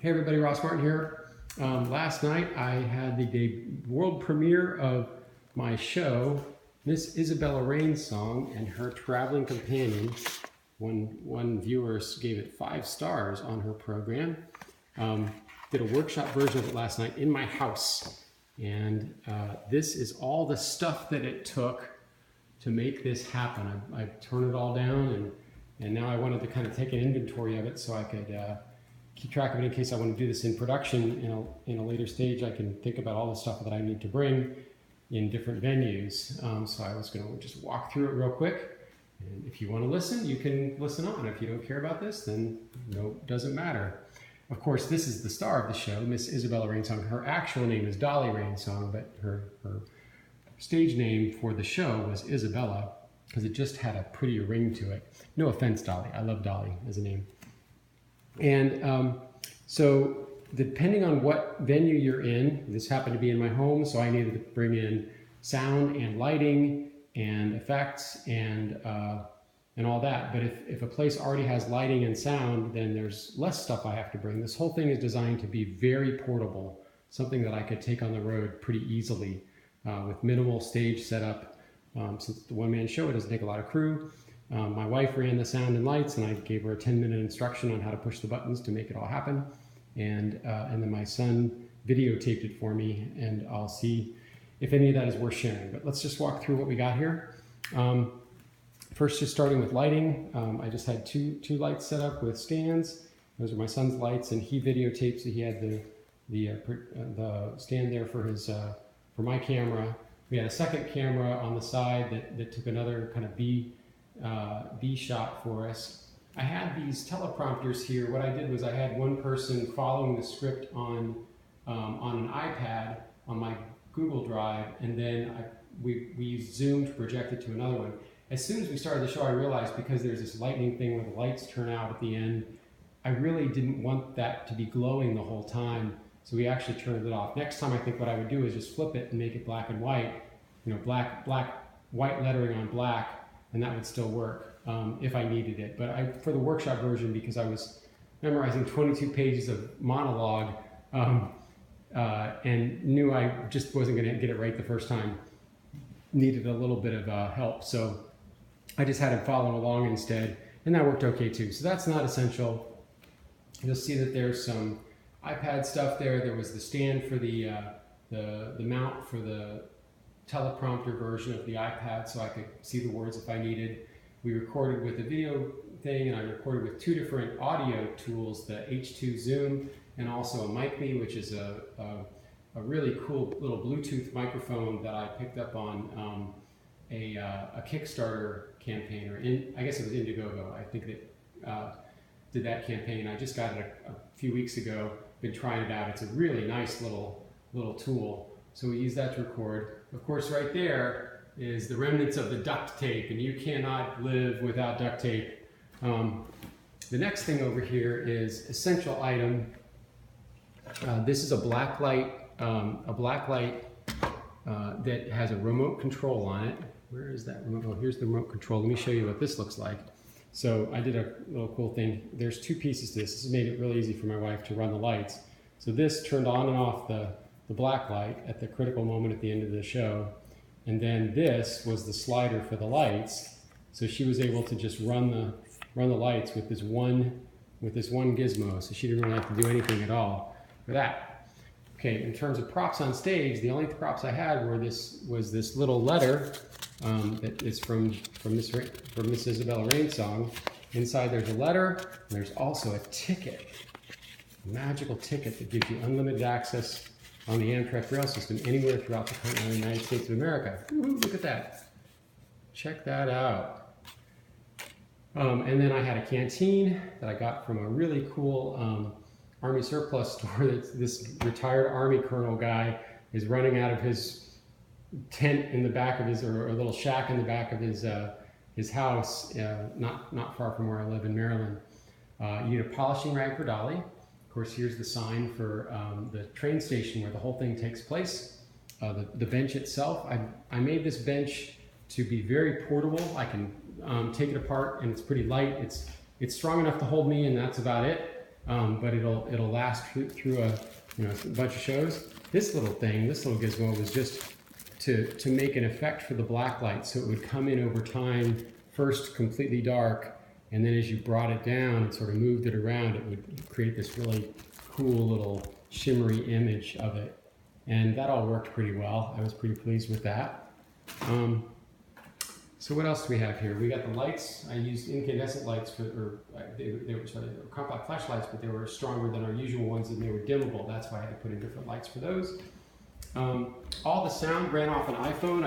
Hey everybody, Ross Martin here. Last night I had the world premiere of my show, Miss Isabella Rainsong and her traveling companion. One viewer gave it 5 stars on her program. Did a workshop version of it last night in my house. And this is all the stuff that it took to make this happen. I turned it all down and now I wanted to kind of take an inventory of it so I could keep track of it in case I want to do this in production in a later stage. I can think about all the stuff that I need to bring in different venues. So I was going to just walk through it real quick. And if you want to listen, you can listen on. If you don't care about this, then no, doesn't matter. Of course, this is the star of the show, Miss Isabella Rainsong. Her actual name is Dolly Rainsong, but her stage name for the show was Isabella because it just had a prettier ring to it. No offense, Dolly. I love Dolly as a name. And so depending on what venue you're in, this happened to be in my home, so I needed to bring in sound and lighting and effects and all that. But if a place already has lighting and sound, then there's less stuff I have to bring. This whole thing is designed to be very portable, something that I could take on the road pretty easily with minimal stage setup. Since it's the one-man show, it doesn't take a lot of crew. My wife ran the sound and lights, and I gave her a 10-minute instruction on how to push the buttons to make it all happen. And then my son videotaped it for me, and I'll see if any of that is worth sharing. But let's just walk through what we got here. First, just starting with lighting. I just had two lights set up with stands. Those are my son's lights, and he videotaped, so he had the stand there for his for my camera. We had a second camera on the side that took another kind of B shot for us. I had these teleprompters here. What I did was I had one person following the script on an iPad on my Google Drive, and then we used Zoom to project it to another one. As soon as we started the show, I realized because there's this lightning thing where the lights turn out at the end, I really didn't want that to be glowing the whole time, so we actually turned it off. Next time I think what I would do is just flip it and make it black and white, you know, white lettering on black, and that would still work if I needed it. But for the workshop version, because I was memorizing 22 pages of monologue and knew I just wasn't going to get it right the first time, needed a little bit of help. So I just had him follow along instead, and that worked okay too. So that's not essential. You'll see that there's some iPad stuff there. There was the stand for the mount for the teleprompter version of the iPad so I could see the words if I needed. We recorded with a video thing, and I recorded with 2 different audio tools, the H2 Zoom and also a MicMe, which is a really cool little Bluetooth microphone that I picked up on a Kickstarter campaign, or I guess it was Indiegogo. I think that did that campaign. I just got it a few weeks ago, been trying it out. It's a really nice little tool. So we use that to record. Of course, right there is the remnants of the duct tape, and you cannot live without duct tape. The next thing over here is essential item. This is a black light that has a remote control on it. Where is that remote? Oh, here's the remote control. Let me show you what this looks like. So I did a little cool thing. There's 2 pieces to this. This has made it really easy for my wife to run the lights. So this turned on and off the black light at the critical moment at the end of the show. And then this was the slider for the lights. So she was able to just run the lights with this one gizmo. So she didn't really have to do anything at all for that. Okay, in terms of props on stage, the only props I had was this little letter that is from Miss Isabella Rainsong. Inside there's a letter, and there's also a ticket, a magical ticket that gives you unlimited access on the Amtrak rail system anywhere throughout the continental United States of America. Ooh, look at that. Check that out. And then I had a canteen that I got from a really cool Army surplus store that this retired Army colonel guy is running out of his tent in the back of or a little shack in the back of his house, not far from where I live in Maryland. You need a polishing rag for Dolly. Of course, here's the sign for the train station where the whole thing takes place. The bench itself, I made this bench to be very portable. I can take it apart, and it's pretty light. It's strong enough to hold me, and that's about it. but it'll last through a bunch of shows. This little thing, this little gizmo was just to make an effect for the black light, so it would come in over time, first completely dark, and then as you brought it down and sort of moved it around, it would create this really cool little shimmery image of it. And that all worked pretty well. I was pretty pleased with that. So what else do we have here? We got the lights. I used incandescent lights they were compact flashlights, but they were stronger than our usual ones, and they were dimmable. That's why I had to put in different lights for those. All the sound ran off an iPhone.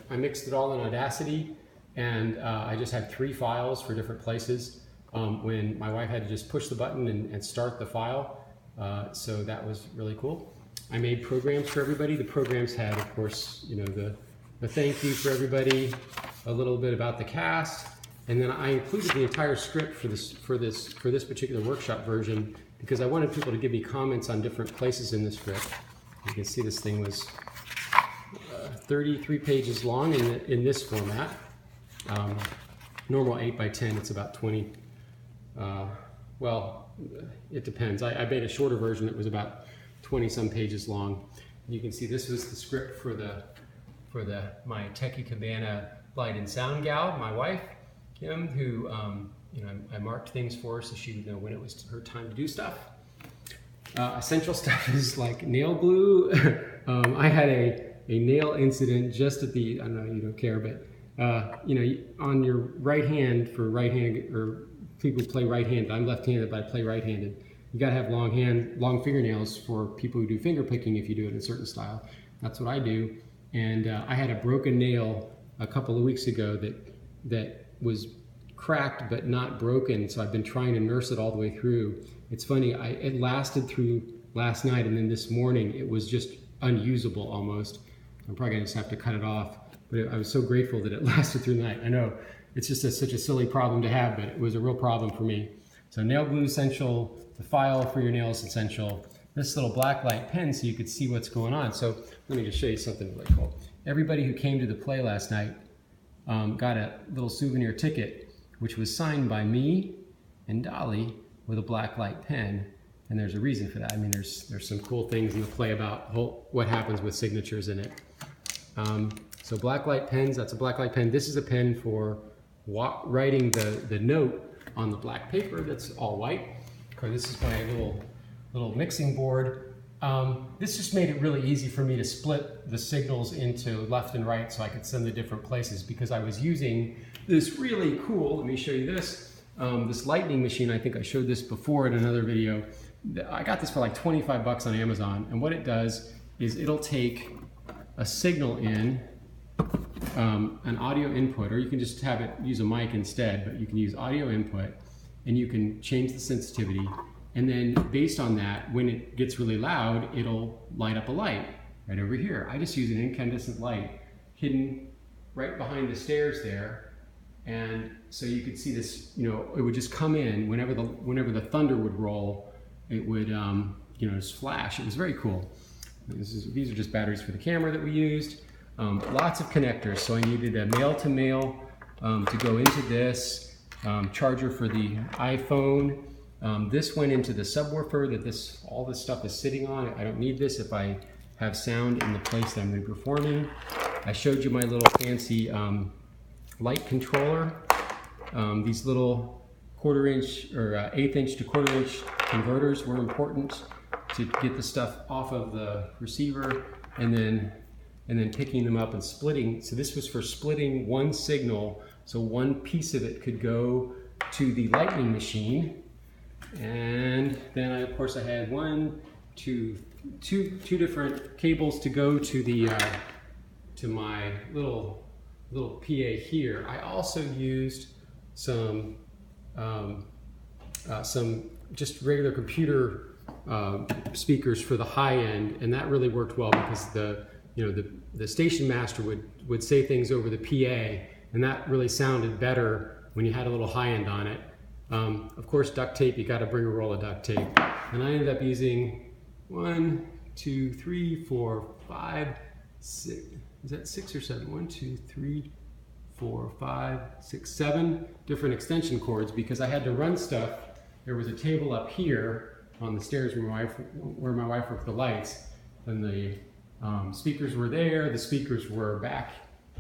I mixed it all in Audacity, and I just had 3 files for different places. When my wife had to just push the button and start the file, so that was really cool. I made programs for everybody. The programs had, of course, the thank you for everybody, a little bit about the cast, and then I included the entire script for this particular workshop version because I wanted people to give me comments on different places in the script. You can see this thing was 33 pages long in this format. Normal 8x10, it's about 20. Well, it depends. I made a shorter version that was about 20-some pages long. You can see this was the script for my Techie Cabana light and sound gal, my wife, Kim, who I marked things for her so she would know when it was her time to do stuff. Essential stuff is like nail glue. I had a nail incident just at the, I know you don't care, but on your right hand, for right-handed, or people play right-handed, I'm left-handed, but I play right-handed. You gotta have long fingernails for people who do finger picking if you do it in a certain style. That's what I do. And I had a broken nail a couple of weeks ago that was cracked but not broken, so I've been trying to nurse it all the way through. It's funny, it lasted through last night, and then this morning it was just unusable almost. I'm probably gonna just have to cut it off, but I was so grateful that it lasted through the night. I know it's just such a silly problem to have, but it was a real problem for me. So nail glue essential, the file for your nails essential, this little black light pen so you could see what's going on. So let me just show you something really cool. Everybody who came to the play last night got a little souvenir ticket, which was signed by me and Dolly with a black light pen. And there's a reason for that. I mean, there's some cool things in the play about what happens with signatures in it. So black light pens, that's a black light pen. This is a pen for writing the note on the black paper that's all white. This is my little mixing board. This just made it really easy for me to split the signals into left and right so I could send the different places, because I was using this really cool, let me show you this, this lightning machine. I think I showed this before in another video. I got this for like 25 bucks on Amazon, and what it does is it'll take a signal in, an audio input, or you can just have it use a mic instead, but you can use audio input and you can change the sensitivity. And then based on that, when it gets really loud, it'll light up a light right over here. I just use an incandescent light hidden right behind the stairs there. And so you could see this, it would just come in whenever the thunder would roll, it would, just flash. It was very cool. These are just batteries for the camera that we used. Lots of connectors. So I needed a male-to-male to go into this, charger for the iPhone. This went into the subwoofer that all this stuff is sitting on. I don't need this if I have sound in the place that I'm going to be performing. I showed you my little fancy light controller. These little 1/4 inch or 1/8 inch to 1/4 inch converters were important to get the stuff off of the receiver, and then picking them up and splitting. So this was for splitting one signal, so one piece of it could go to the lightning machine. And then of course I had two different cables to go to the to my little PA here. I also used some just regular computer speakers for the high end, and that really worked well because the station master would say things over the PA, and that really sounded better when you had a little high end on it. Of course, duct tape, you got to bring a roll of duct tape. And I ended up using 1, 2, 3, 4, 5, 6. Is that 6 or 7? 1, 2, 3, 4, 5, 6, 7 different extension cords, because I had to run stuff there was a table up here on the stairs where my wife worked the lights, and the speakers were there. The speakers were back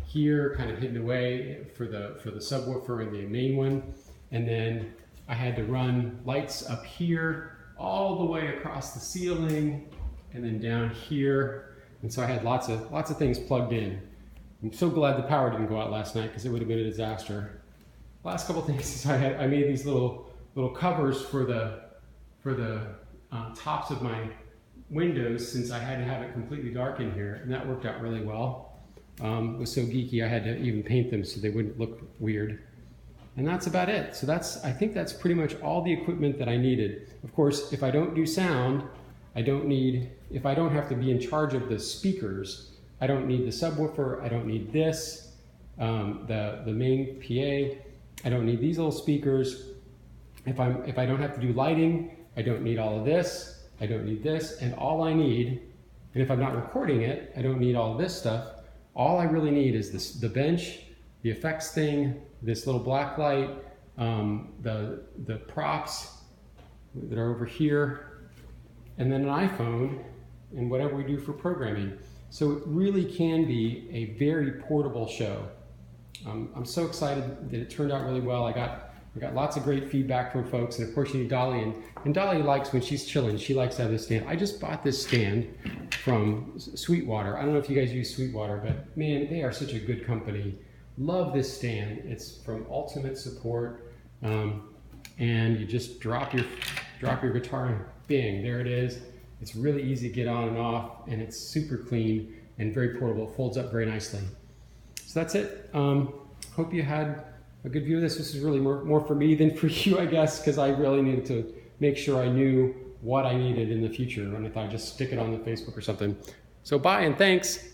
here, kind of hidden away for the subwoofer and the main one. And then I had to run lights up here, all the way across the ceiling, and then down here. And so I had lots of things plugged in. I'm so glad the power didn't go out last night, because it would have been a disaster. Last couple things is I made these little covers for the tops of my windows, since I had to have it completely dark in here, and that worked out really well. It was so geeky I had to even paint them so they wouldn't look weird. And that's about it. So I think that's pretty much all the equipment that I needed. Of course, if I don't do sound, if I don't have to be in charge of the speakers, I don't need the subwoofer, I don't need this, the main PA, I don't need these little speakers. If I don't have to do lighting, I don't need all of this, I don't need this, and all I need, and if I'm not recording it, I don't need all of this stuff. All I really need is the bench, the effects thing, this little black light, the props that are over here, and then an iPhone, and whatever we do for programming. So it really can be a very portable show. I'm so excited that it turned out really well. I got lots of great feedback from folks, and of course you need Dolly, and Dolly likes, when she's chilling, she likes to have this stand. I just bought this stand from Sweetwater. I don't know if you guys use Sweetwater, but man, they are such a good company. Love this stand. It's from Ultimate Support, and you just drop your guitar and bing, there it is. It's really easy to get on and off, and it's super clean and very portable. It folds up very nicely. So that's it. Hope you had a good view of this. This is really more for me than for you, I guess, because I really needed to make sure I knew what I needed in the future, and I thought I'd just stick it on the Facebook or something. So bye and thanks.